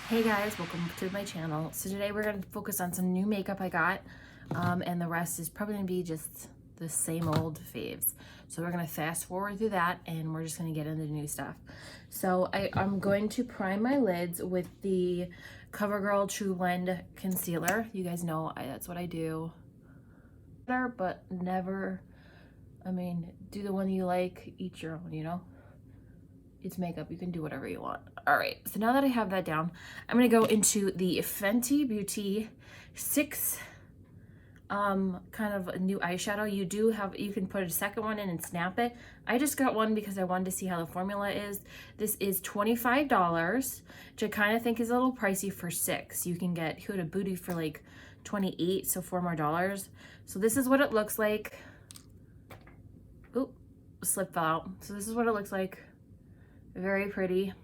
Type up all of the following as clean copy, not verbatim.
Hey guys, welcome to my channel. So today we're going to focus on some new makeup I got, and the rest is probably going to be just the same old faves. So we're going to fast forward through that and we're just going to get into new stuff. So I'm going to prime my lids with the CoverGirl True Blend Concealer. You guys know that's what I do, but never, do the one you like, eat your own, you know? It's makeup, you can do whatever you want. All right, so now that I have that down, I'm gonna go into the Fenty Beauty 6 kind of a new eyeshadow. You can put a second one in and snap it. I just got one because I wanted to see how the formula is. This is $25, which I kind of think is a little pricey for 6. You can get Huda Beauty for like 28, so $4 more. So this is what it looks like. Oop, slip fell out. So this is what it looks like. Very pretty.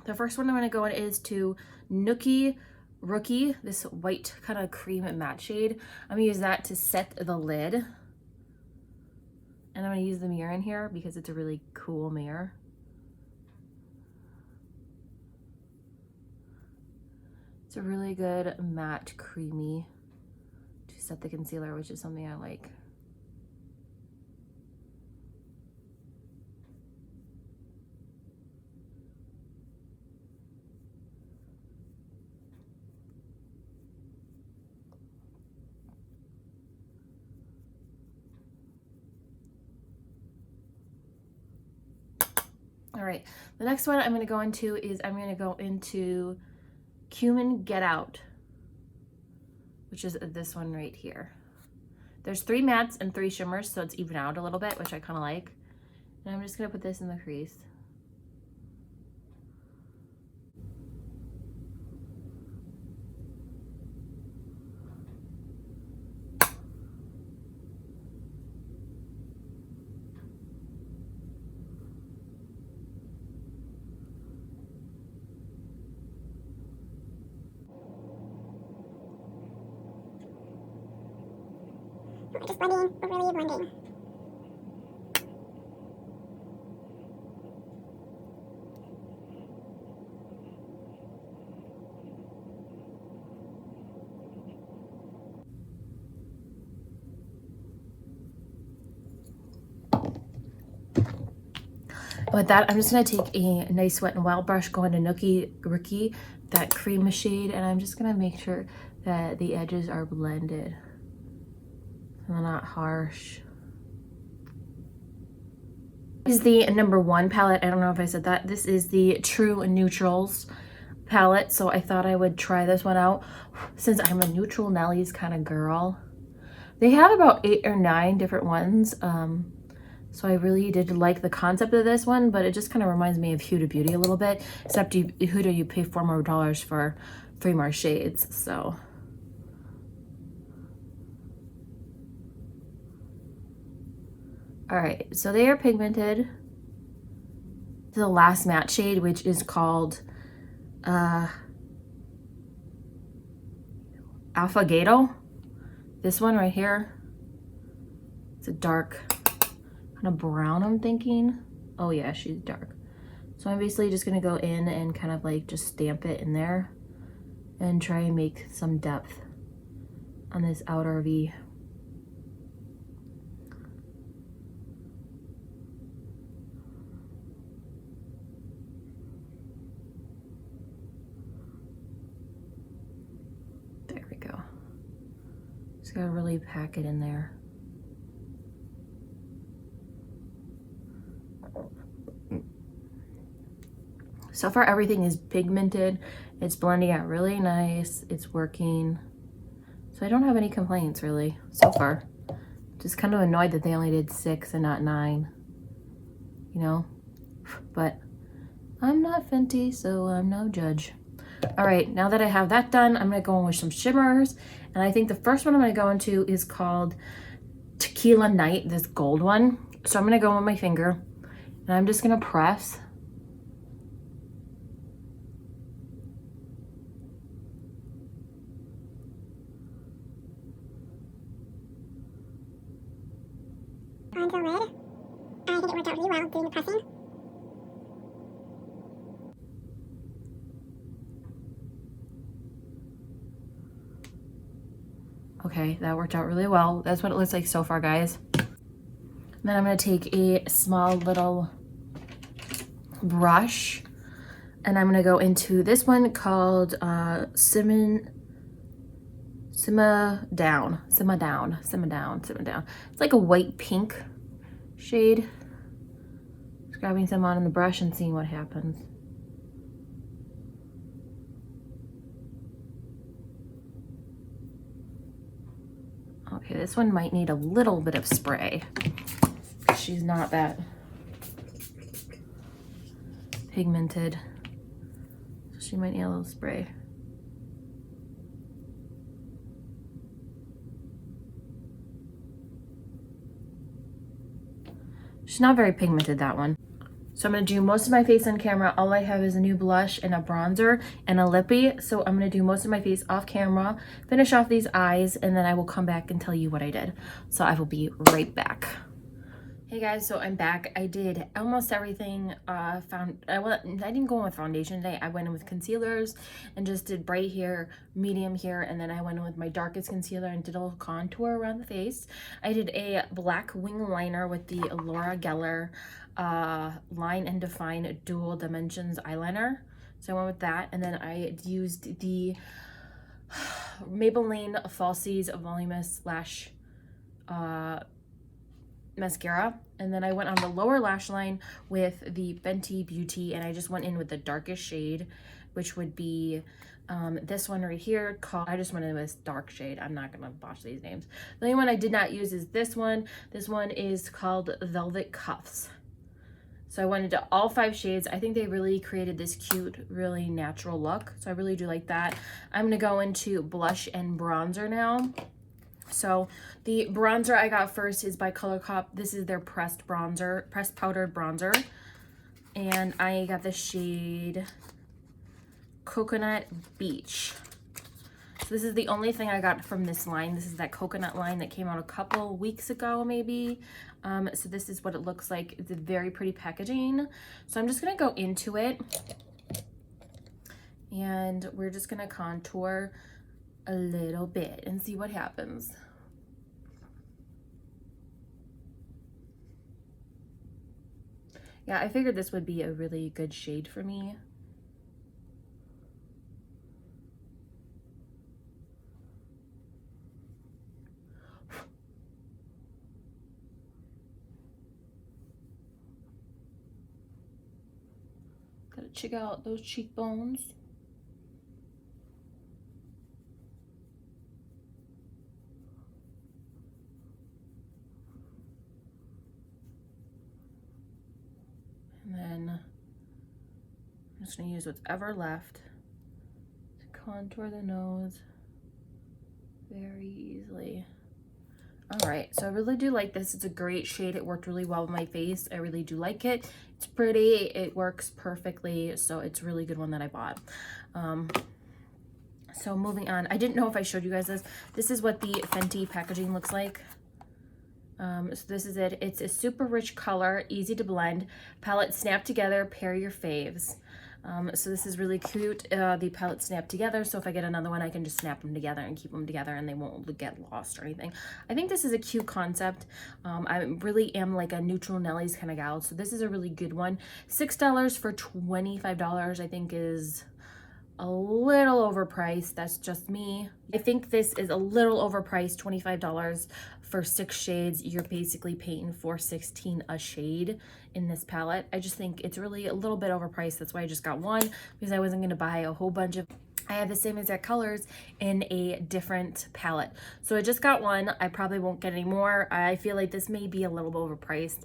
The first one I'm going to go in is to Nookie Rookie, this white kind of cream matte shade. I'm going to use that to set the lid. And I'm going to use the mirror in here because it's a really cool mirror. It's a really good matte creamy to set the concealer, which is something I like. All right, the next one I'm going to go into Cumin Get Out, which is this one right here. There's 3 mattes and 3 shimmers, so it's even out a little bit, which I kind of like. And I'm just going to put this in the crease. Just blending, but really blending. With that, I'm just going to take a nice Wet n Wild brush, go into Nookie Rookie, that cream shade, and I'm just going to make sure that the edges are blended. And they're not harsh. This is the #1 palette. I don't know if I said that. This is the True Neutrals palette, so I thought I would try this one out since I'm a neutral Nellies kind of girl. They have about 8 or 9 different ones. So I really did like the concept of this one, but it just kind of reminds me of Huda Beauty a little bit, except Huda, you pay $4 more for 3 more shades, so. All right, so they are pigmented. The last matte shade, which is called Affogato. This one right here. It's a dark kind of brown, I'm thinking. Oh yeah, she's dark. So I'm basically just gonna go in and kind of like just stamp it in there and try and make some depth on this outer V. There we go. Just gotta really pack it in there. So far everything is pigmented. It's blending out really nice. It's working. So I don't have any complaints really so far. Just kind of annoyed that they only did 6 and not 9, you know, but I'm not Fenty, so I'm no judge. All right, now that I have that done, I'm gonna go in with some shimmers. And I think the first one I'm gonna go into is called Tequila Night, this gold one. So I'm gonna go on my finger and I'm just gonna press. On the lid. I think it worked out really well doing the pressing. Okay, that worked out really well. That's what it looks like so far, guys. And then I'm gonna take a small little brush and I'm gonna go into this one called Simmer Down. It's like a white pink shade. Just grabbing some on the brush and seeing what happens. Okay, this one might need a little bit of spray. She's not that pigmented. So she might need a little spray. She's not very pigmented, that one. So I'm going to do most of my face on camera. All I have is a new blush and a bronzer and a lippy. So I'm going to do most of my face off camera, finish off these eyes, and then I will come back and tell you what I did. So I will be right back. Hey guys, so I'm back. I did almost everything. I didn't go in with foundation today. I went in with concealers and just did bright here, medium here, and then I went in with my darkest concealer and did a little contour around the face. I did a black wing liner with the Laura Geller Line and Define Dual Dimensions eyeliner. So I went with that, and then I used the Maybelline Falsies Voluminous Lash mascara, and then I went on the lower lash line with the Fenty Beauty, and I just went in with the darkest shade, which would be this one right here called, I just went in with this dark shade. I'm not gonna botch these names. The only one I did not use is this one. This one is called Velvet Cuffs. So I went into all 5 shades. I think they really created this cute, really natural look. So I really do like that. I'm gonna go into blush and bronzer now. So the bronzer I got first is by ColourPop. This is their pressed powdered bronzer. And I got the shade Coconut Beach. So this is the only thing I got from this line. This is that coconut line that came out a couple weeks ago, maybe. So this is what it looks like. It's a very pretty packaging. So I'm just gonna go into it. And we're just gonna contour a little bit and see what happens. Yeah, I figured this would be a really good shade for me. Gotta check out those cheekbones. And then I'm just gonna use what's ever left to contour the nose very easily. All right, so I really do like this. It's a great shade. It worked really well with my face. I really do like it. It's pretty, it works perfectly. So it's a really good one that I bought. So moving on, I didn't know if I showed you guys this. This is what the Fenty packaging looks like. So this is it. It's a super rich color, easy to blend. Palette snap together, pair your faves. So this is really cute. The palette snap together. So if I get another one, I can just snap them together and keep them together and they won't get lost or anything. I think this is a cute concept. I really am like a neutral Nellies kind of gal. So this is a really good one. $6 for $25, I think is a little overpriced. That's just me. I think this is a little overpriced, $25 for 6 shades. You're basically paying $4.16 a shade in this palette. I just think it's really a little bit overpriced. That's why I just got one, because I wasn't going to buy a whole bunch of, I have the same exact colors in a different palette. So I just got one. I probably won't get any more. I feel like this may be a little overpriced.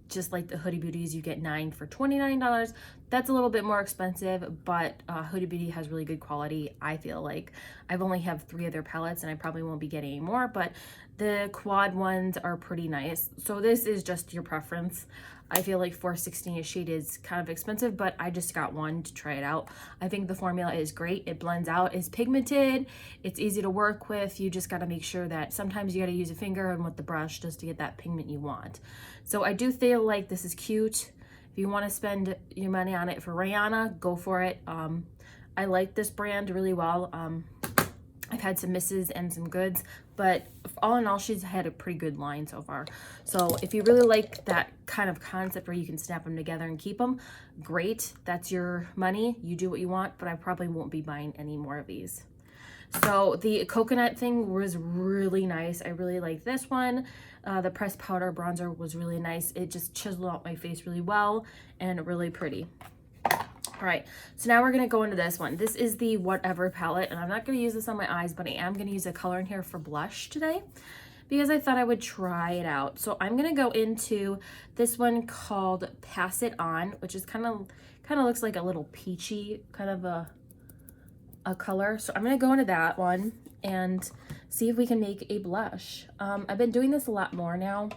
Just like the Huda Beauties, you get 9 for $29. That's a little bit more expensive, but Huda Beauty has really good quality. I feel like I've only have 3 of their palettes and I probably won't be getting any more, but the quad ones are pretty nice. So this is just your preference. I feel like $4.16 a shade is kind of expensive, but I just got one to try it out. I think the formula is great. It blends out, it's pigmented, it's easy to work with. You just got to make sure that sometimes you got to use a finger and with the brush just to get that pigment you want. So I do feel like this is cute. If you want to spend your money on it for Rihanna, go for it. I like this brand really well. I've had some misses and some goods, but all in all, she's had a pretty good line so far. So if you really like that kind of concept where you can snap them together and keep them, great. That's your money. You do what you want, but I probably won't be buying any more of these. So the coconut thing was really nice. I really like this one. The pressed powder bronzer was really nice. It just chiseled out my face really well and really pretty. All right, so now we're gonna go into this one. This is the Whatever palette, and I'm not gonna use this on my eyes, but I am gonna use a color in here for blush today because I thought I would try it out. So I'm gonna go into this one called Pass It On, which is kind of looks like a little peachy kind of a color. So I'm gonna go into that one and see if we can make a blush. I've been doing this a lot more now,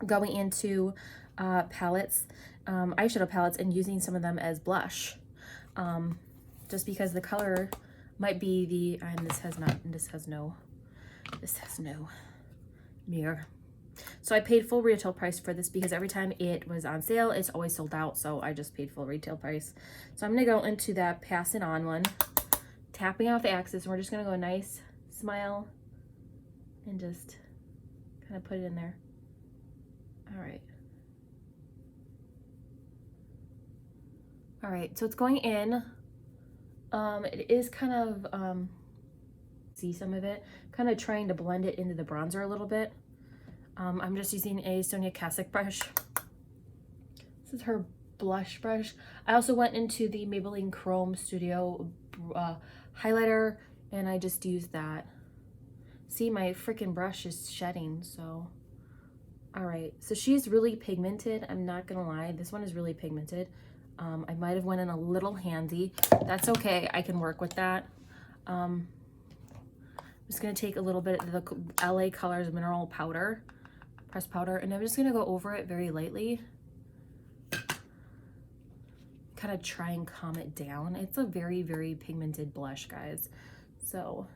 going into palettes, eyeshadow palettes, and using some of them as blush, just because the color might be the, and this has no mirror. So I paid full retail price for this because every time it was on sale, it's always sold out. So I just paid full retail price. So I'm gonna go into that Pass It On one, tapping off the axis, and we're just gonna go a nice smile and just kind of put it in there. All right. All right, so it's going in. It is kind of, see some of it, kind of trying to blend it into the bronzer a little bit. I'm just using a Sonia Kashuk brush. This is her blush brush. I also went into the Maybelline Chrome Studio highlighter, and I just used that. See, my freaking brush is shedding, so. All right, so she's really pigmented. I'm not gonna lie, this one is really pigmented. I might have went in a little handy. That's okay, I can work with that. I'm just gonna take a little bit of the LA Colors Mineral Powder, pressed powder, and I'm just gonna go over it very lightly. Kind of try and calm it down. It's a very, very pigmented blush, guys. So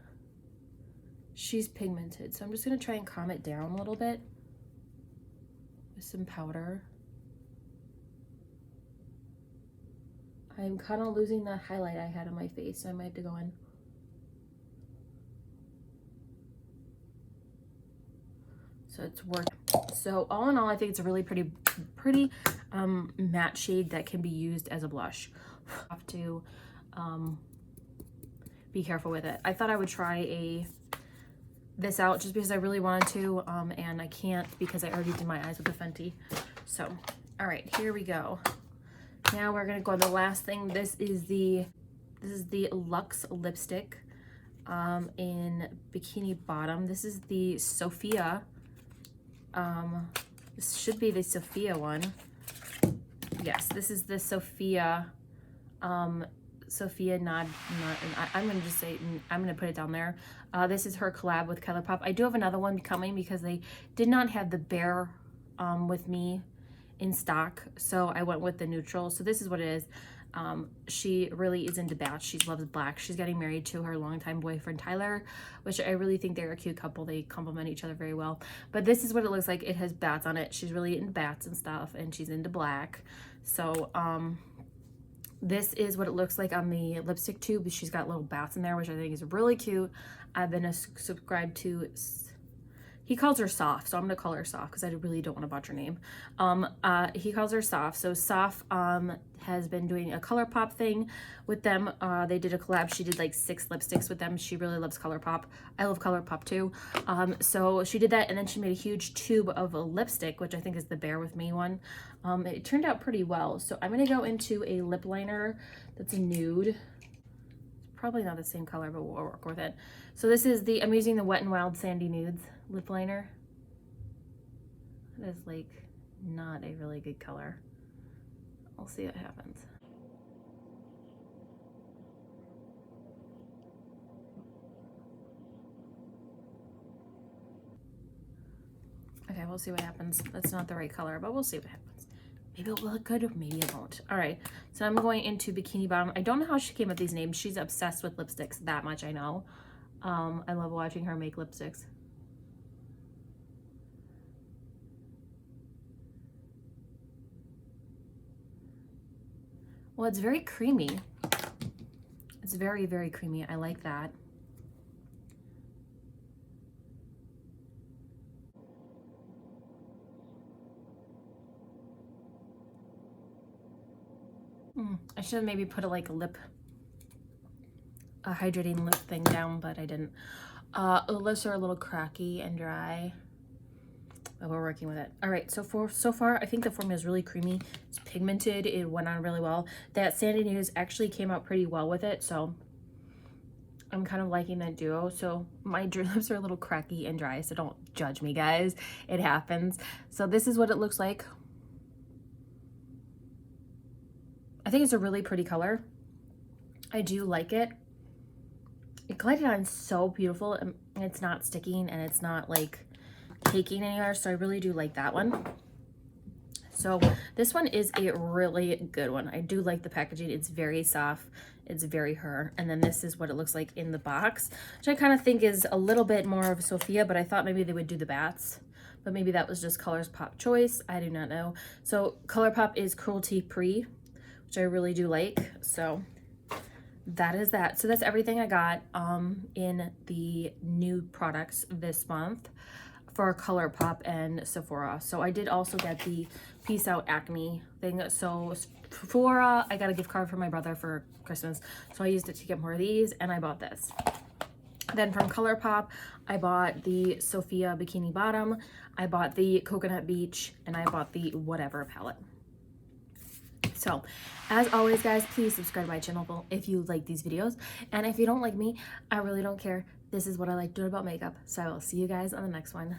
she's pigmented. So I'm just gonna try and calm it down a little bit with some powder. I'm kind of losing the highlight I had on my face, so I might have to go in. So it's working. So all in all, I think it's a really pretty matte shade that can be used as a blush. Have to be careful with it. I thought I would try this out just because I really wanted to, and I can't because I already did my eyes with the Fenty. So, all right, here we go. Now we're gonna go to the last thing. This is the Luxe lipstick in Bikini Bottom. This is the Sophia. This should be the Sophia one. Yes, this is the Sophia. Sophia Nod. I'm gonna just say, I'm gonna put it down there. This is her collab with ColourPop. I do have another one coming because they did not have the Bare with me in stock, so I went with the neutral. So this is what it is. She really is into bats. She loves black. She's getting married to her longtime boyfriend Tyler, which I really think they're a cute couple. They complement each other very well. But this is what it looks like. It has bats on it. She's really into bats and stuff, and she's into black. So this is what it looks like on the lipstick tube. She's got little bats in there, which I think is really cute. I've been subscribed to, he calls her Soft, so I'm gonna call her Soft because I really don't want to botch her name. He calls her Soft. So Soft has been doing a ColourPop thing with them. They did a collab. She did like 6 lipsticks with them. She really loves ColourPop. I love ColourPop too. So she did that, and then she made a huge tube of a lipstick, which I think is the Bare With Me one. It turned out pretty well. So I'm gonna go into a lip liner that's a nude. Probably not the same color, but we'll work with it. So this is I'm using the Wet n Wild Sandy Nudes lip liner. That is like not a really good color. We'll see what happens. Okay, we'll see what happens. That's not the right color, but we'll see what happens. Maybe it will look good, or maybe it won't. All right, so I'm going into Bikini Bottom. I don't know how she came up with these names. She's obsessed with lipsticks, that much I know. I love watching her make lipsticks. Well, it's very creamy. It's very, very creamy. I like that. I should have maybe put a hydrating lip thing down, but I didn't. The lips are a little cracky and dry, but we're working with it. All right, so far, I think the formula is really creamy. It's pigmented. It went on really well. That Sandy News actually came out pretty well with it, so I'm kind of liking that duo. So my lips are a little cracky and dry, so don't judge me, guys. It happens. So this is what it looks like. I think it's a really pretty color. I do like it. It glided on so beautiful, and it's not sticking, and it's not like taking anywhere, so I really do like that one. So this one is a really good one. I do like the packaging. It's very soft. It's very her. And then this is what it looks like in the box, which I kind of think is a little bit more of Sophia, but I thought maybe they would do the bats. But maybe that was just ColourPop choice. I do not know. So ColourPop is cruelty-free, which I really do like. So that is that. So that's everything I got in the new products this month for ColourPop and Sephora. So I did also get the Peace Out Acne thing. So Sephora, I got a gift card for my brother for Christmas, so I used it to get more of these, and I bought this. Then from ColourPop, I bought the Sophia Bikini Bottom, I bought the Coconut Beach, and I bought the Whatever palette. So, as always, guys, please subscribe to my channel if you like these videos. And if you don't like me, I really don't care. This is what I like doing about makeup. So I will see you guys on the next one.